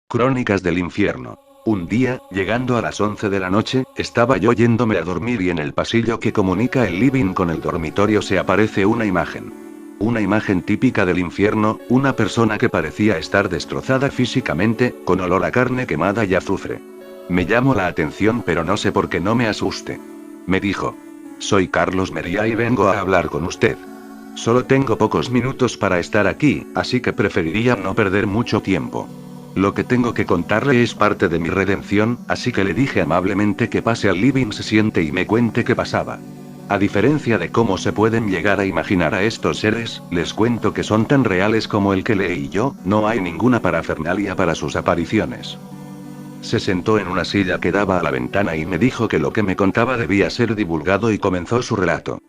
Crónicas del infierno. Un día, llegando a las 11 de la noche, estaba yo yéndome a dormir y en el pasillo que comunica el living con el dormitorio se aparece una imagen. Una imagen típica del infierno, una persona que parecía estar destrozada físicamente, con olor a carne quemada y azufre. Me llamó la atención pero no sé por qué no me asuste. Me dijo: soy Carlos Meria y vengo a hablar con usted. Solo tengo pocos minutos para estar aquí, así que preferiría no perder mucho tiempo. Lo que tengo que contarle es parte de mi redención, así que le dije amablemente que pase al living, se siente y me cuente qué pasaba. A diferencia de cómo se pueden llegar a imaginar a estos seres, les cuento que son tan reales como el que leí yo, no hay ninguna parafernalia para sus apariciones. Se sentó en una silla que daba a la ventana y me dijo que lo que me contaba debía ser divulgado y comenzó su relato.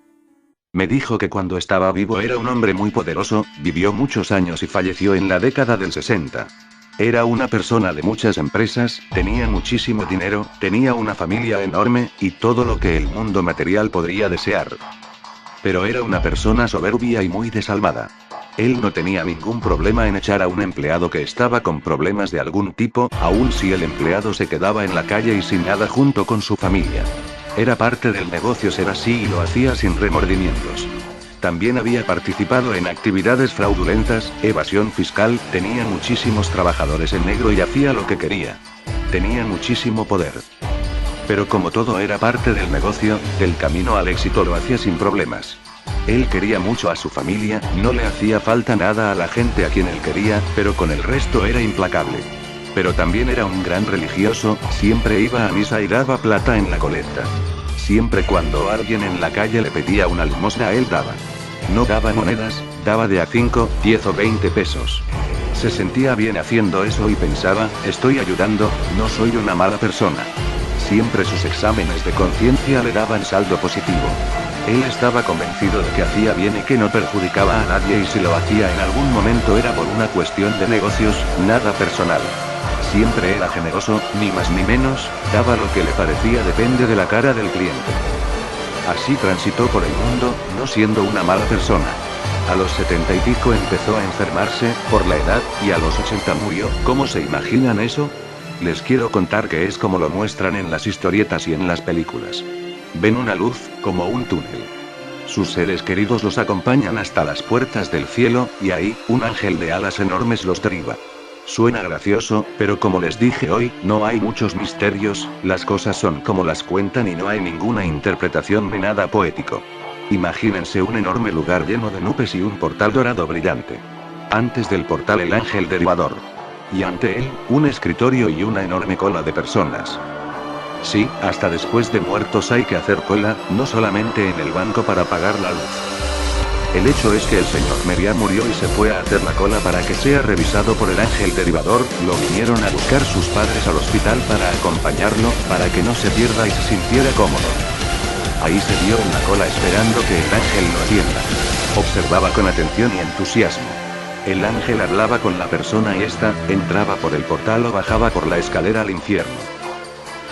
Me dijo que cuando estaba vivo era un hombre muy poderoso, vivió muchos años y falleció en la década del 60. Era una persona de muchas empresas, tenía muchísimo dinero, tenía una familia enorme, y todo lo que el mundo material podría desear. Pero era una persona soberbia y muy desalmada. Él no tenía ningún problema en echar a un empleado que estaba con problemas de algún tipo, aun si el empleado se quedaba en la calle y sin nada junto con su familia. Era parte del negocio ser así y lo hacía sin remordimientos. También había participado en actividades fraudulentas, evasión fiscal, tenía muchísimos trabajadores en negro y hacía lo que quería. Tenía muchísimo poder. Pero como todo era parte del negocio, del camino al éxito lo hacía sin problemas. Él quería mucho a su familia, no le hacía falta nada a la gente a quien él quería, pero con el resto era implacable. Pero también era un gran religioso, siempre iba a misa y daba plata en la colecta. Siempre cuando alguien en la calle le pedía una limosna él daba. No daba monedas, daba de a 5, 10 o 20 pesos. Se sentía bien haciendo eso y pensaba, estoy ayudando, no soy una mala persona. Siempre sus exámenes de conciencia le daban saldo positivo. Él estaba convencido de que hacía bien y que no perjudicaba a nadie y si lo hacía en algún momento era por una cuestión de negocios, nada personal. Siempre era generoso, ni más ni menos, daba lo que le parecía depende de la cara del cliente. Así transitó por el mundo, no siendo una mala persona. A los 70 y pico empezó a enfermarse, por la edad, y a los 80 murió. ¿Cómo se imaginan eso? Les quiero contar que es como lo muestran en las historietas y en las películas. Ven una luz, como un túnel. Sus seres queridos los acompañan hasta las puertas del cielo, y ahí, un ángel de alas enormes los derriba. Suena gracioso, pero como les dije hoy, no hay muchos misterios, las cosas son como las cuentan y no hay ninguna interpretación ni nada poético. Imagínense un enorme lugar lleno de nubes y un portal dorado brillante. Antes del portal el ángel derribador. Y ante él, un escritorio y una enorme cola de personas. Sí, hasta después de muertos hay que hacer cola, no solamente en el banco para pagar la luz. El hecho es que el señor Meria murió y se fue a hacer la cola para que sea revisado por el ángel derribador, lo vinieron a buscar sus padres al hospital para acompañarlo, para que no se pierda y se sintiera cómodo. Ahí se dio en la cola esperando que el ángel lo atienda. Observaba con atención y entusiasmo. El ángel hablaba con la persona y ésta, entraba por el portal o bajaba por la escalera al infierno.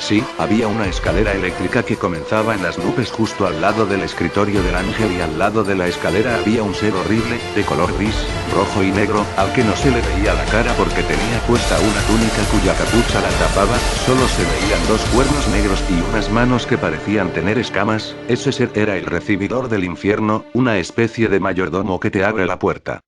Sí, había una escalera eléctrica que comenzaba en las nubes justo al lado del escritorio del ángel y al lado de la escalera había un ser horrible, de color gris, rojo y negro, al que no se le veía la cara porque tenía puesta una túnica cuya capucha la tapaba, solo se veían dos cuernos negros y unas manos que parecían tener escamas. Ese ser era el recibidor del infierno, una especie de mayordomo que te abre la puerta.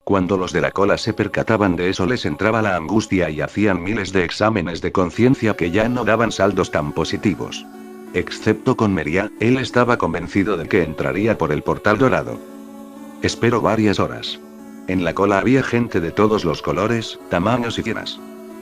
Cuando los de la cola se percataban de eso les entraba la angustia y hacían miles de exámenes de conciencia que ya no daban saldos tan positivos. Excepto con Meria, él estaba convencido de que entraría por el portal dorado. Esperó varias horas. En la cola había gente de todos los colores, tamaños y formas.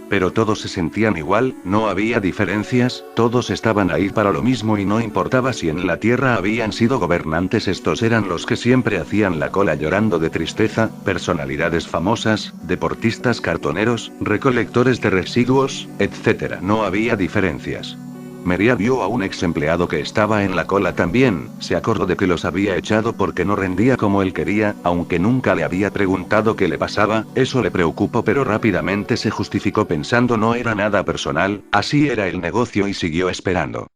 Pero todos se sentían igual, no había diferencias, todos estaban ahí para lo mismo y no importaba si en la tierra habían sido gobernantes, estos eran los que siempre hacían la cola llorando de tristeza, personalidades famosas, deportistas cartoneros, recolectores de residuos, etc. No había diferencias. María vio a un ex empleado que estaba en la cola también, se acordó de que los había echado porque no rendía como él quería, aunque nunca le había preguntado qué le pasaba, eso le preocupó pero rápidamente se justificó pensando no era nada personal, así era el negocio y siguió esperando.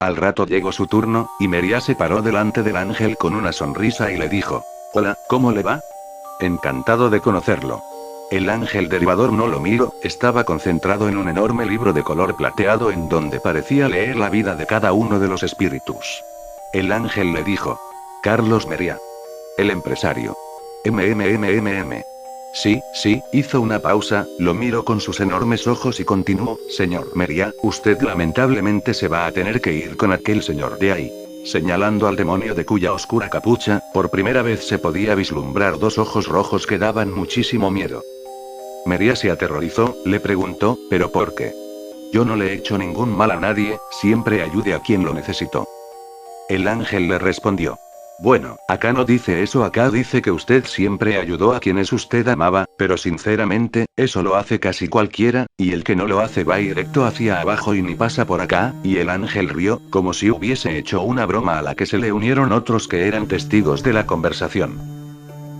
Al rato llegó su turno, y María se paró delante del ángel con una sonrisa y le dijo: Hola, ¿cómo le va? Encantado de conocerlo. El ángel derivador no lo miró, estaba concentrado en un enorme libro de color plateado en donde parecía leer la vida de cada uno de los espíritus. El ángel le dijo: Carlos María. El empresario. MMMMM. Sí, hizo una pausa, lo miró con sus enormes ojos y continuó: Señor María, usted lamentablemente se va a tener que ir con aquel señor de ahí. Señalando al demonio de cuya oscura capucha, por primera vez se podía vislumbrar dos ojos rojos que daban muchísimo miedo. María se aterrorizó, le preguntó: ¿pero por qué? Yo no le he hecho ningún mal a nadie, siempre ayude a quien lo necesitó. El ángel le respondió: Bueno, acá no dice eso, acá dice que usted siempre ayudó a quienes usted amaba, pero sinceramente, eso lo hace casi cualquiera, y el que no lo hace va directo hacia abajo y ni pasa por acá, y el ángel rió, como si hubiese hecho una broma a la que se le unieron otros que eran testigos de la conversación.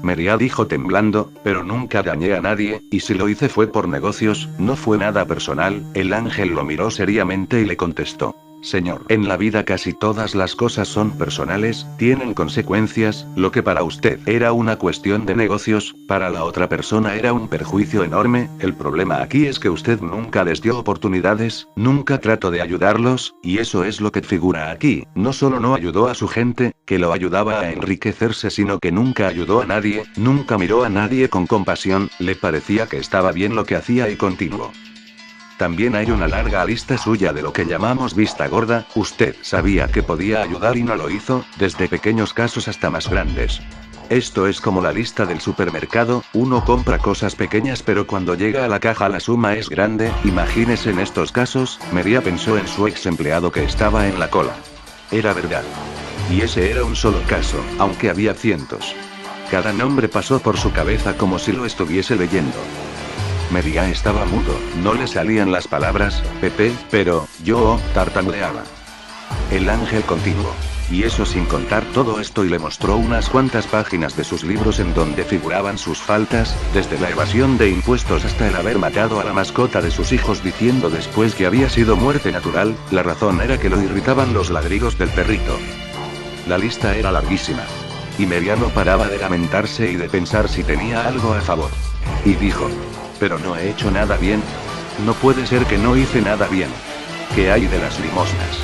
María dijo temblando: pero nunca dañé a nadie, y si lo hice fue por negocios, no fue nada personal. El ángel lo miró seriamente y le contestó: Señor, en la vida casi todas las cosas son personales, tienen consecuencias, lo que para usted era una cuestión de negocios, para la otra persona era un perjuicio enorme, el problema aquí es que usted nunca les dio oportunidades, nunca trató de ayudarlos, y eso es lo que figura aquí, no solo no ayudó a su gente, que lo ayudaba a enriquecerse, sino que nunca ayudó a nadie, nunca miró a nadie con compasión, le parecía que estaba bien lo que hacía y continuó. También hay una larga lista suya de lo que llamamos vista gorda, usted sabía que podía ayudar y no lo hizo, desde pequeños casos hasta más grandes. Esto es como la lista del supermercado, uno compra cosas pequeñas pero cuando llega a la caja la suma es grande, imagínese en estos casos, María pensó en su ex empleado que estaba en la cola. Era verdad. Y ese era un solo caso, aunque había cientos. Cada nombre pasó por su cabeza como si lo estuviese leyendo. María estaba mudo, no le salían las palabras, Pepe, pero, yo, tartamudeaba. El ángel continuó. Y eso sin contar todo esto, y le mostró unas cuantas páginas de sus libros en donde figuraban sus faltas, desde la evasión de impuestos hasta el haber matado a la mascota de sus hijos diciendo después que había sido muerte natural, la razón era que lo irritaban los ladridos del perrito. La lista era larguísima. Y María no paraba de lamentarse y de pensar si tenía algo a favor. Y dijo: pero no he hecho nada bien. No puede ser que no hice nada bien. ¿Qué hay de las limosnas?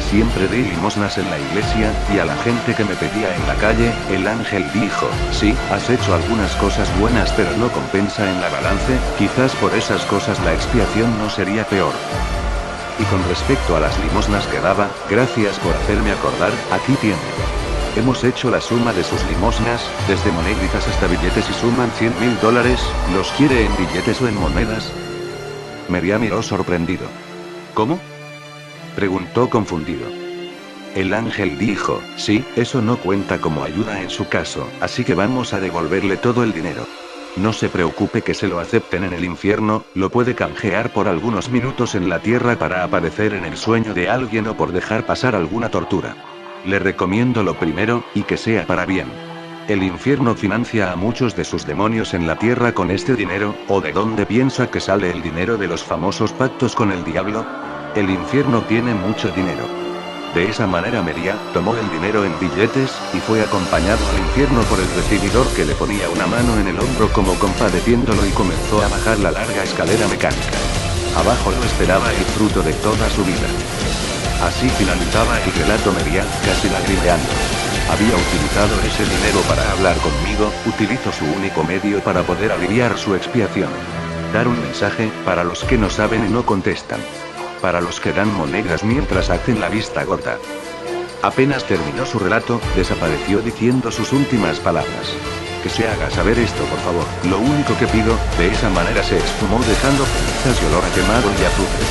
Siempre di limosnas en la iglesia, y a la gente que me pedía en la calle. El ángel dijo: sí, has hecho algunas cosas buenas pero no compensa en la balance, quizás por esas cosas la expiación no sería peor. Y con respecto a las limosnas que daba, gracias por hacerme acordar, aquí tiene. Hemos hecho la suma de sus limosnas, desde moneditas hasta billetes y suman $100.000, ¿los quiere en billetes o en monedas? María miró sorprendido. ¿Cómo? Preguntó confundido. El ángel dijo: sí, eso no cuenta como ayuda en su caso, así que vamos a devolverle todo el dinero. No se preocupe que se lo acepten en el infierno, lo puede canjear por algunos minutos en la tierra para aparecer en el sueño de alguien o por dejar pasar alguna tortura. Le recomiendo lo primero, y que sea para bien. El infierno financia a muchos de sus demonios en la tierra con este dinero, ¿o de dónde piensa que sale el dinero de los famosos pactos con el diablo? El infierno tiene mucho dinero. De esa manera María tomó el dinero en billetes, y fue acompañado al infierno por el recibidor que le ponía una mano en el hombro como compadeciéndolo y comenzó a bajar la larga escalera mecánica. Abajo lo esperaba el fruto de toda su vida. Así finalizaba el relato María, casi lagrimeando. Había utilizado ese dinero para hablar conmigo, utilizó su único medio para poder aliviar su expiación. Dar un mensaje, para los que no saben y no contestan. Para los que dan monedas mientras hacen la vista gorda. Apenas terminó su relato, desapareció diciendo sus últimas palabras. Que se haga saber esto, por favor. Lo único que pido. De esa manera se esfumó dejando cenizas y olor a quemado y azufre.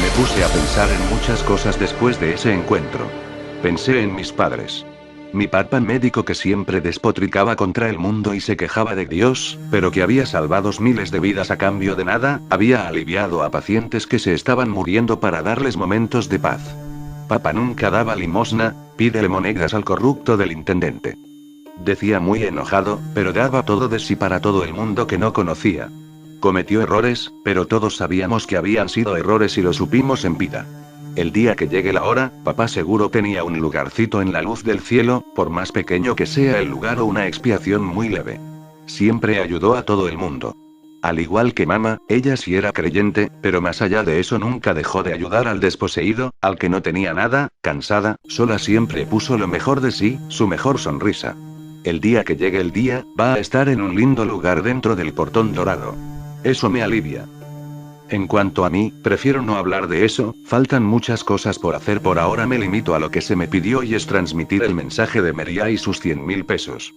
Me puse a pensar en muchas cosas después de ese encuentro. Pensé en mis padres. Mi papá médico que siempre despotricaba contra el mundo y se quejaba de Dios, pero que había salvado miles de vidas a cambio de nada, había aliviado a pacientes que se estaban muriendo para darles momentos de paz. Papá nunca daba limosna, pídele monedas al corrupto del intendente. Decía muy enojado, pero daba todo de sí para todo el mundo que no conocía. Cometió errores, pero todos sabíamos que habían sido errores y lo supimos en vida. El día que llegue la hora, papá seguro tenía un lugarcito en la luz del cielo, por más pequeño que sea el lugar o una expiación muy leve. Siempre ayudó a todo el mundo. Al igual que mamá, ella sí era creyente, pero más allá de eso nunca dejó de ayudar al desposeído, al que no tenía nada, cansada, sola siempre puso lo mejor de sí, su mejor sonrisa. El día que llegue el día, va a estar en un lindo lugar dentro del portón dorado. Eso me alivia. En cuanto a mí, prefiero no hablar de eso, faltan muchas cosas por hacer. Por ahora me limito a lo que se me pidió y es transmitir el mensaje de María y sus 100.000 pesos.